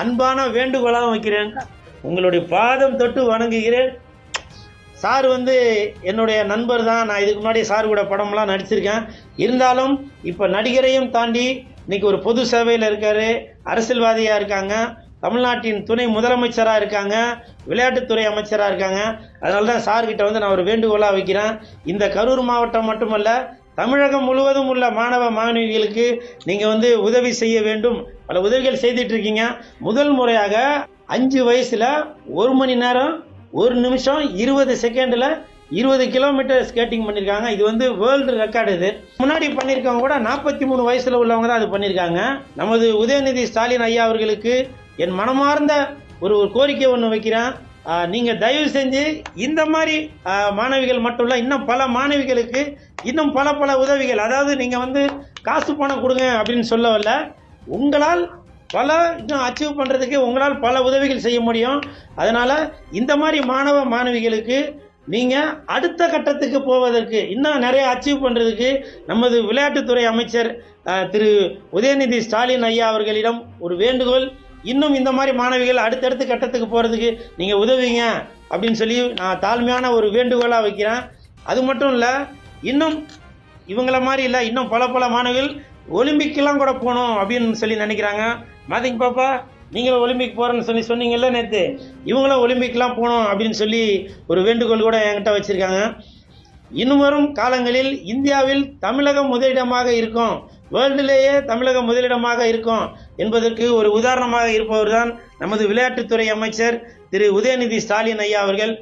அன்பான வேண்டுகோளாக வைக்கிறேன். உங்களுடைய பாதம் தொட்டு வணங்குகிறேன். சார் என்னுடைய நண்பர் தான். நான் இதுக்கு முன்னாடி சார் கூட படம்லாம் நடிச்சிருக்கேன். இருந்தாலும் இப்போ நடிகரையும் தாண்டி இன்னைக்கு ஒரு பொது சேவையில் இருக்காரு, அரசியல்வாதியாக இருக்காங்க, தமிழ்நாட்டின் துணை முதலமைச்சராக இருக்காங்க, விளையாட்டுத்துறை அமைச்சராக இருக்காங்க. அதனால தான் சார்கிட்ட நான் ஒரு வேண்டுகோளாக வைக்கிறேன். இந்த கரூர் மாவட்டம் மட்டுமல்ல, தமிழகம் முழுவதும் உள்ள மாணவ மாணவிகளுக்கு நீங்கள் உதவி செய்ய வேண்டும். பல உதவிகள் செய்துட்டு இருக்கீங்க. முதல் முறையாக 5 வயசுல 1 மணி நேரம் 1 நிமிஷம் 20 செகண்டில் 20 கிலோமீட்டர் ஸ்கேட்டிங் பண்ணியிருக்காங்க. இது வேர்ல்டு ரெக்கார்டு. இது முன்னாடி பண்ணியிருக்கவங்க கூட 43 வயசுல உள்ளவங்க தான் அது பண்ணியிருக்காங்க. நமது உதயநிதி ஸ்டாலின் ஐயா அவர்களுக்கு என் மனமார்ந்த ஒரு கோரிக்கை ஒன்று வைக்கிறேன். நீங்கள் தயவு செஞ்சு இந்த மாதிரி மாணவிகள் மட்டும் இல்லை, இன்னும் பல மாணவிகளுக்கு இன்னும் பல உதவிகள், அதாவது நீங்கள் காசு பணம் கொடுங்க அப்படின்னு சொல்ல வரல, உங்களால் பல இன்னும் அச்சீவ் பண்ணுறதுக்கு உங்களால் பல உதவிகள் செய்ய முடியும். அதனால் இந்த மாதிரி மாணவ மாணவிகளுக்கு நீங்கள் அடுத்த கட்டத்துக்கு போவதற்கு, இன்னும் நிறைய அச்சீவ் பண்ணுறதுக்கு நமது விளையாட்டுத்துறை அமைச்சர் திரு உதயநிதி ஸ்டாலின் ஐயா அவர்களிடம் ஒரு வேண்டுகோள். இன்னும் இந்த மாதிரி மாணவிகள் அடுத்தடுத்த கட்டத்துக்கு போகிறதுக்கு நீங்கள் உதவிங்க அப்படின்னு சொல்லி நான் தாழ்மையான ஒரு வேண்டுகோளாக வைக்கிறேன். அது மட்டும் இல்லை, இன்னும் இவங்கள மாதிரி இல்லை, இன்னும் பல மாணவிகள் ஒலிம்பிக்கெல்லாம் கூட போகணும் அப்படின்னு சொல்லி நினைக்கிறாங்க. மாத்திங்க பாப்பா, நீங்களும் ஒலிம்பிக் போகிறேன்னு சொன்னீங்கல்ல நேற்று, இவங்களும் ஒலிம்பிக்லாம் போகணும் அப்படின்னு சொல்லி ஒரு வேண்டுகோள் கூட என்கிட்ட வச்சுருக்காங்க. இன்னும் வரும் காலங்களில் இந்தியாவில் தமிழகம் முதலிடமாக இருக்கும், வேர்ல்டிலேயே தமிழகம் முதலிடமாக இருக்கும் என்பதற்கு ஒரு உதாரணமாக இருப்பவர் தான் நமது விளையாட்டுத்துறை அமைச்சர் திரு உதயநிதி ஸ்டாலின் ஐயா அவர்கள்.